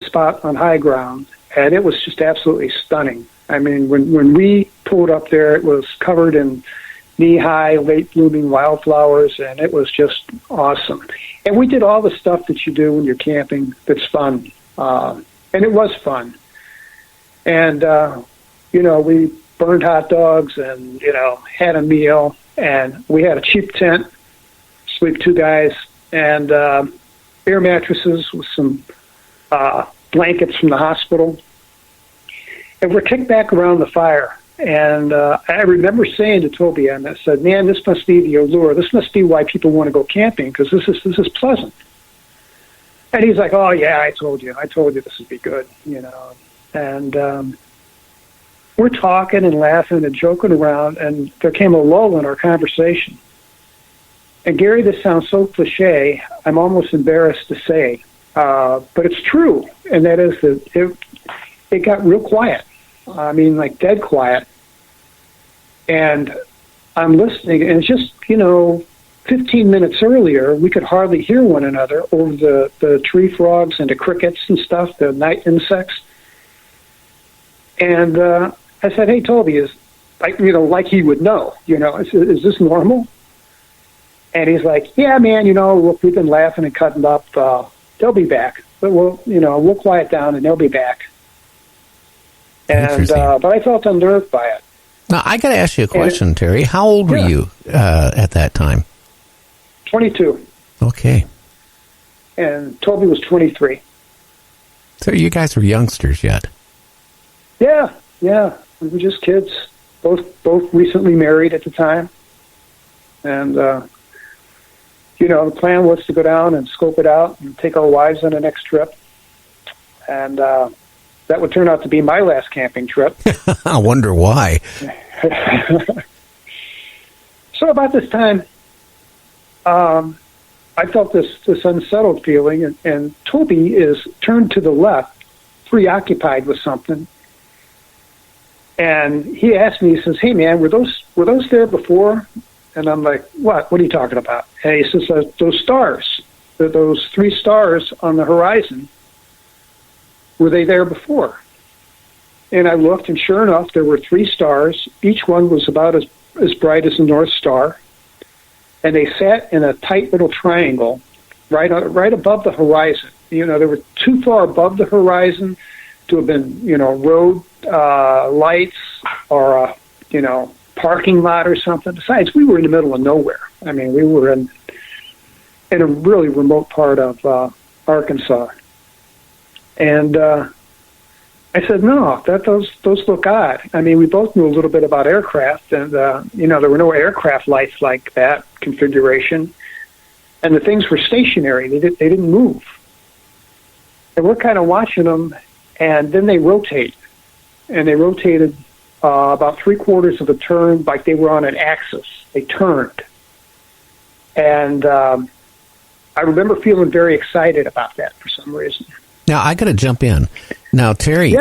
spot on high ground, and it was just absolutely stunning. I mean, when we pulled up there, it was covered in knee-high, late-blooming wildflowers, and it was just awesome. And we did all the stuff that you do when you're camping that's fun, and it was fun. And, we burned hot dogs and, had a meal, and we had a cheap tent, sleep 2 guys, and air mattresses with some blankets from the hospital. And we're kicked back around the fire. And I remember saying to Toby, I said, man, this must be the allure. This must be why people want to go camping, because this is pleasant. And he's like, oh, yeah, I told you this would be good, And we're talking and laughing and joking around, and there came a lull in our conversation. And Gary, this sounds so cliche, I'm almost embarrassed to say, but it's true, and that is that it got real quiet. I mean, like dead quiet. And I'm listening, and it's just, 15 minutes earlier, we could hardly hear one another over the tree frogs and the crickets and stuff, the night insects. And I said, hey, Toby, is like he would know, is this normal? And he's like, yeah, man, look, we've been laughing and cutting up. They'll be back. But we'll quiet down and they'll be back. And but I felt unnerved by it. Now, I got to ask you a question, Terry. How old were you at that time? 22. Okay. And Toby was 23. So you guys were youngsters yet? Yeah. We were just kids, both recently married at the time. And, the plan was to go down and scope it out and take our wives on the next trip. And that would turn out to be my last camping trip. I wonder why. So about this time, I felt this unsettled feeling, and Toby is turned to the left, preoccupied with something. And he asked me, he says, hey, man, were those there before? And I'm like, what? What are you talking about? And he says, those stars, those 3 stars on the horizon, were they there before? And I looked, and sure enough, there were 3 stars. Each one was about as bright as the North Star. And they sat in a tight little triangle right above the horizon. They were too far above the horizon to have been, road lights or a, parking lot or something. Besides, we were in the middle of nowhere. I mean, we were in a really remote part of Arkansas. And I said, no, those look odd. I mean, we both knew a little bit about aircraft, and, there were no aircraft lights like that configuration. And the things were stationary. They didn't move. And we're kind of watching them, and then they rotate. And they rotated about 3/4 of a turn, like they were on an axis. They turned. And I remember feeling very excited about that for some reason. Now, I got to jump in. Now, Terry,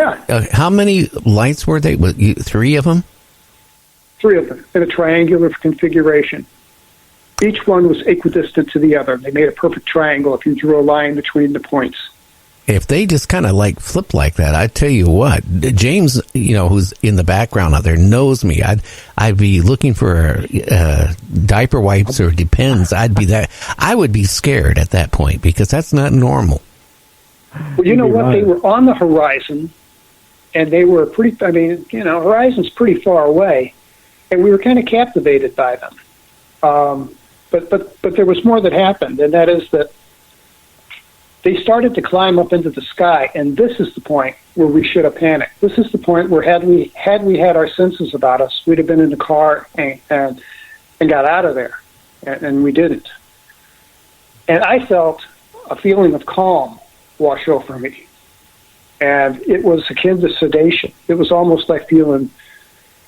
how many lights were they? 3 of them? 3 of them in a triangular configuration. Each one was equidistant to the other. They made a perfect triangle if you drew a line between the points. If they just kind of flipped like that, I tell you what, James, who's in the background out there, knows me. I'd be looking for diaper wipes or Depends. I would be scared at that point because that's not normal. Well, you know what? Right. They were on the horizon, and they were horizon's pretty far away, and we were kind of captivated by them. But there was more that happened, and that is that they started to climb up into the sky, and this is the point where we should have panicked. This is the point where had we had our senses about us, we'd have been in the car and got out of there, and we didn't. And I felt a feeling of calm wash over me, and it was akin to sedation. It was almost like feeling,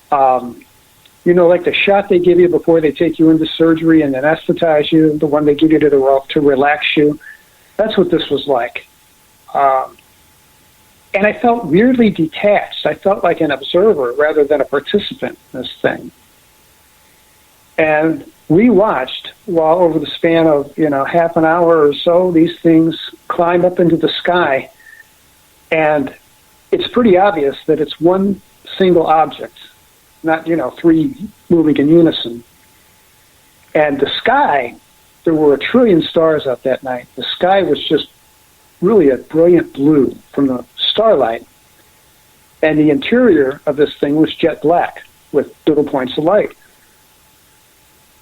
like the shot they give you before they take you into surgery and anesthetize you, the one they give you to relax you. That's what this was like. And I felt weirdly detached. I felt like an observer rather than a participant in this thing. And we watched while over the span of, half an hour or so, these things climb up into the sky. And it's pretty obvious that it's one single object, not, three moving in unison. And the sky, there were 1 trillion stars out that night. The sky was just really a brilliant blue from the starlight. And the interior of this thing was jet black with little points of light.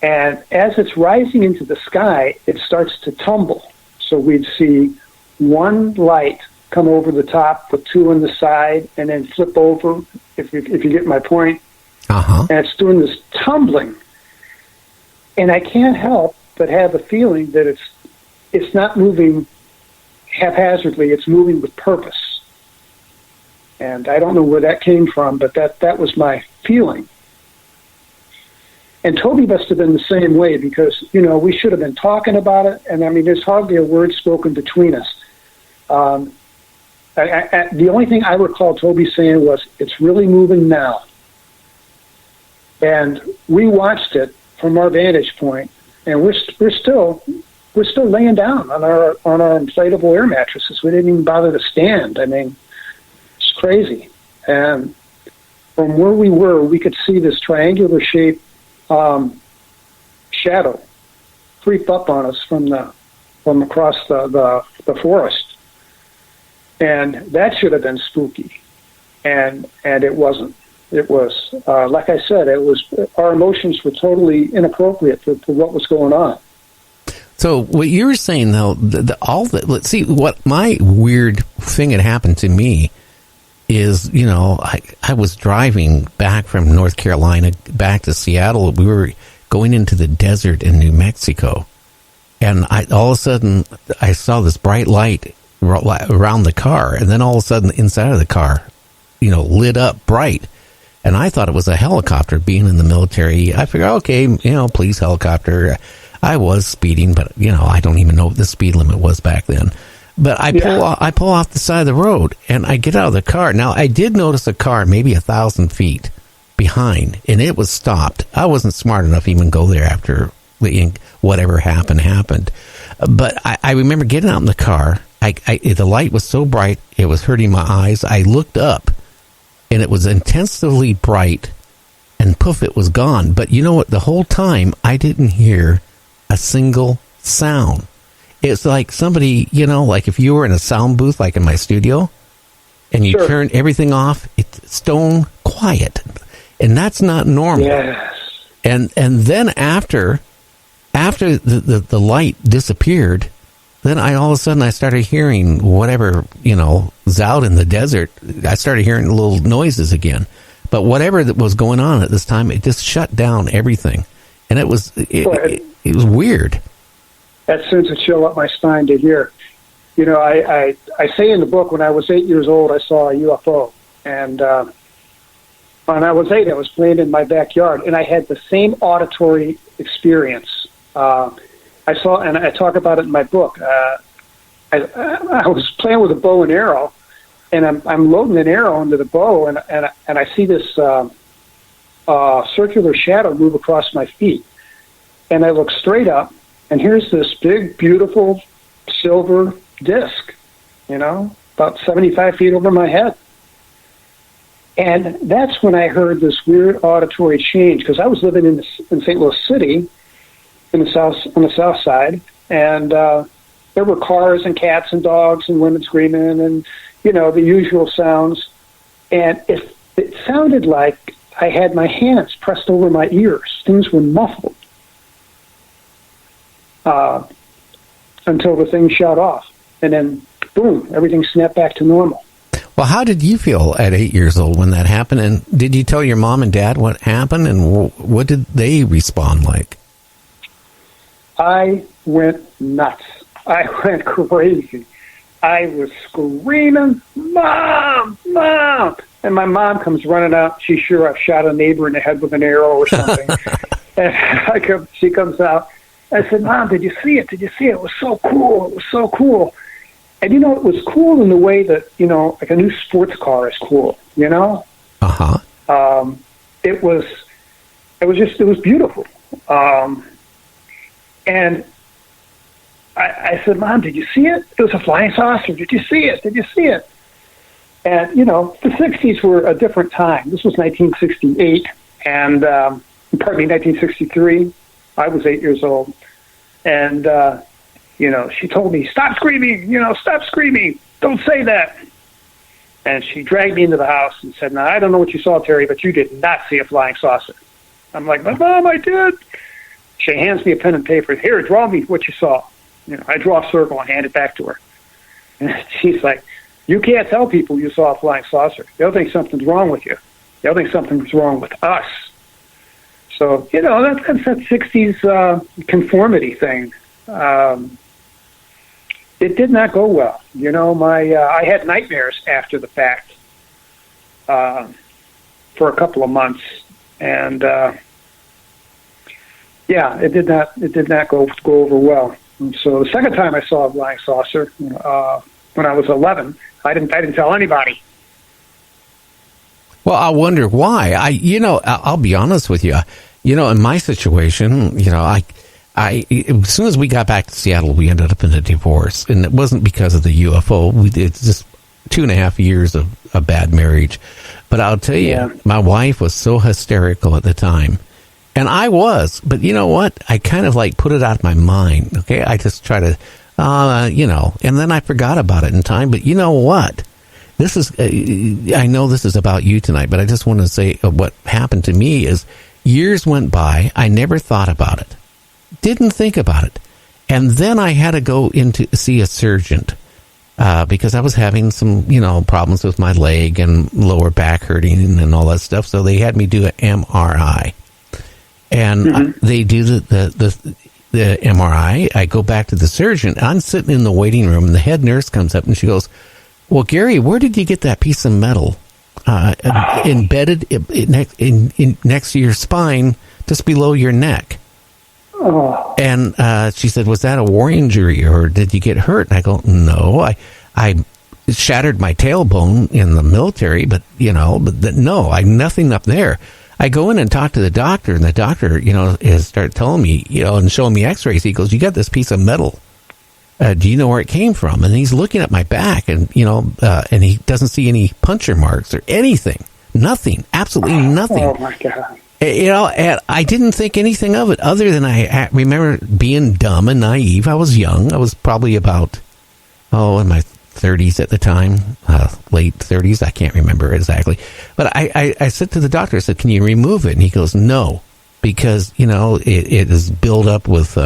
And as it's rising into the sky, it starts to tumble. So we'd see one light come over the top with 2 on the side and then flip over, if you get my point. Uh-huh. And it's doing this tumbling. And I can't help but have a feeling that it's not moving haphazardly, it's moving with purpose. And I don't know where that came from, but that was my feeling. And Toby must have been the same way because, we should have been talking about it. And, there's hardly a word spoken between us. The only thing I recall Toby saying was, "It's really moving now." And we watched it from our vantage point, and we're still laying down on our inflatable air mattresses. We didn't even bother to stand. It's crazy. And from where we were, we could see this triangular shape shadow creep up on us from across the forest. And that should have been spooky. And it wasn't. It was, like I said, our emotions were totally inappropriate for what was going on. So what you were saying, though, let's see, what my weird thing had happened to me is, I was driving back from North Carolina back to Seattle. We were going into the desert in New Mexico. And all of a sudden, I saw this bright light around the car. And then all of a sudden, inside of the car, lit up bright. And I thought it was a helicopter. Being in the military, I figured, okay, police helicopter. I was speeding, but, I don't even know what the speed limit was back then. But I pull off the side of the road, and I get out of the car. Now, I did notice a car maybe 1,000 feet behind, and it was stopped. I wasn't smart enough to even go there after whatever happened. But I remember getting out in the car. The light was so bright, it was hurting my eyes. I looked up, and it was intensely bright, and poof, it was gone. But you know what? The whole time, I didn't hear a single sound. It's like somebody, like if you were in a sound booth, like in my studio, and you turn everything off, it's stone quiet. And that's not normal. Yes. And then after the light disappeared, then all of a sudden I started hearing whatever, is out in the desert. I started hearing little noises again. But whatever that was going on at this time, it just shut down everything. And it was weird. That sends a chill up my spine to hear. I say in the book, when I was 8 years old, I saw a UFO. And when I was 8, I was playing in my backyard, and I had the same auditory experience. I saw, and I talk about it in my book. I was playing with a bow and arrow, and I'm loading an arrow into the bow, and I see this circular shadow move across my feet. And I look straight up, and here's this big, beautiful silver disc, about 75 feet over my head. And that's when I heard this weird auditory change, because I was living in St. Louis City, on the south side, and there were cars and cats and dogs and women screaming and, the usual sounds. And it sounded like I had my hands pressed over my ears. Things were muffled. Until the thing shut off. And then, boom, everything snapped back to normal. Well, how did you feel at 8 years old when that happened? And did you tell your mom and dad what happened? And what did they respond like? I went nuts. I went crazy. I was screaming, "Mom! Mom!" And my mom comes running out. She's sure I've shot a neighbor in the head with an arrow or something. And she comes out. I said, "Mom, did you see it? Did you see it? It was so cool. It was so cool." And, it was cool in the way that, like a new sports car is cool, Uh-huh. It was beautiful. And I said, "Mom, did you see it? It was a flying saucer. Did you see it? Did you see it?" And, the 60s were a different time. This was 1968, and, 1963. I was 8 years old. And, she told me, stop screaming, stop screaming. Don't say that. And she dragged me into the house and said, now, I don't know what you saw, Terry, but you did not see a flying saucer. I'm like, but Mom, I did. She hands me a pen and paper. Here, draw me what you saw. I draw a circle and hand it back to her. And she's like, you can't tell people you saw a flying saucer. They'll think something's wrong with you. They'll think something's wrong with us. So, that's that 60s conformity thing. It did not go well. I had nightmares after the fact for a couple of months. And, it did not go over well. And so the second time I saw a flying saucer, when I was 11, I didn't tell anybody. Well, I wonder why. I'll be honest with you. In my situation, I as soon as we got back to Seattle, we ended up in a divorce, and it wasn't because of the UFO. It's just 2.5 years of a bad marriage. But I'll tell you, my wife was so hysterical at the time. And I was, but you know what? I kind of put it out of my mind. Okay. I just try to, and then I forgot about it in time. But you know what? This is, I know this is about you tonight, but I just want to say what happened to me is years went by. I never thought about it. Didn't think about it. And then I had to go in to see a surgeon because I was having some, problems with my leg and lower back hurting and all that stuff. So they had me do an MRI. And they do the MRI. I go back to the surgeon. I'm sitting in the waiting room, and the head nurse comes up, and she goes, well, Gary, where did you get that piece of metal embedded in next to your spine, just below your neck? Oh. And she said, was that a war injury, or did you get hurt? And I go, no, I shattered my tailbone in the military, but nothing up there. I go in and talk to the doctor, and the doctor, has started telling me, and showing me x-rays. He goes, you got this piece of metal. Do you know where it came from? And he's looking at my back, and, and he doesn't see any puncture marks or anything. Nothing. Absolutely nothing. Oh, my God. And I didn't think anything of it other than I remember being dumb and naive. I was young. I was probably about, in my 30s at the time, late 30s. I can't remember exactly. But I said to the doctor, I said, can you remove it? And he goes, no, because, it is built up with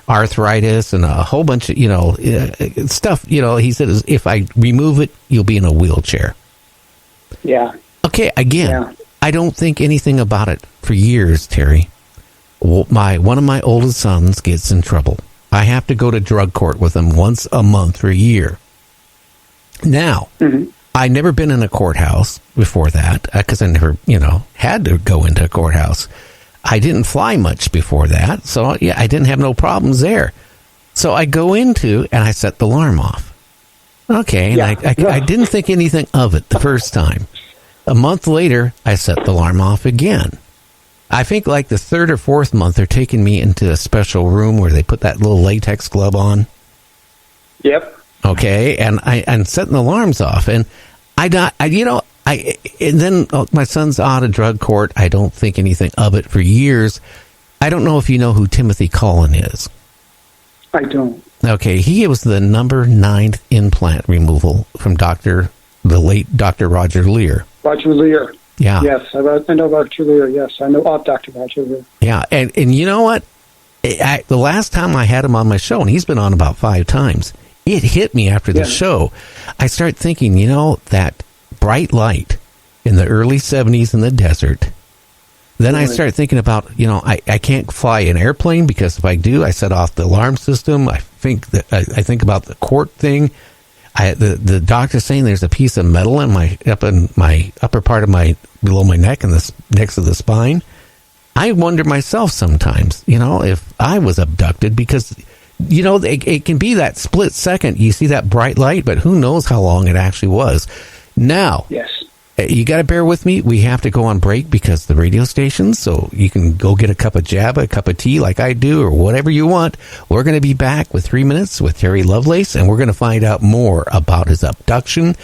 arthritis and a whole bunch of, stuff. He said, if I remove it, you'll be in a wheelchair. Yeah. Okay, again, I don't think anything about it for years, Terry. One of my oldest sons gets in trouble. I have to go to drug court with him once a month for a year. Now, I'd never been in a courthouse before that because I never, had to go into a courthouse. I didn't fly much before that, so I didn't have no problems there. So I go into and I set the alarm off. Okay, and I didn't think anything of it the first time. A month later, I set the alarm off again. I think the third or fourth month, they're taking me into a special room where they put that little latex glove on. Yep. Okay, and I'm setting the alarms off, and and then my son's out of drug court. I don't think anything of it for years. I don't know if you know who Timothy Cullen is. I don't. Okay, he was the number 9th implant removal from the late Dr. Roger Lear. Roger Lear. Yeah. Yes, I know Roger Lear. Yes, I know of Dr. Roger Lear. Yeah, and you know what? The last time I had him on my show, and he's been on about 5 times, it hit me after the show. I start thinking, that bright light in the early 70s in the desert. Then I start thinking about, I can't fly an airplane because if I do, I set off the alarm system. I think about the court thing. The doctor's saying there's a piece of metal in my upper part of below my neck and next to the spine. I wonder myself sometimes, if I was abducted because, it can be that split second. You see that bright light, but who knows how long it actually was. Now, yes, you got to bear with me. We have to go on break because the radio stations, so you can go get a cup of jabba, a cup of tea like I do, or whatever you want. We're going to be back with 3 minutes with Terry Lovelace, and we're going to find out more about his abduction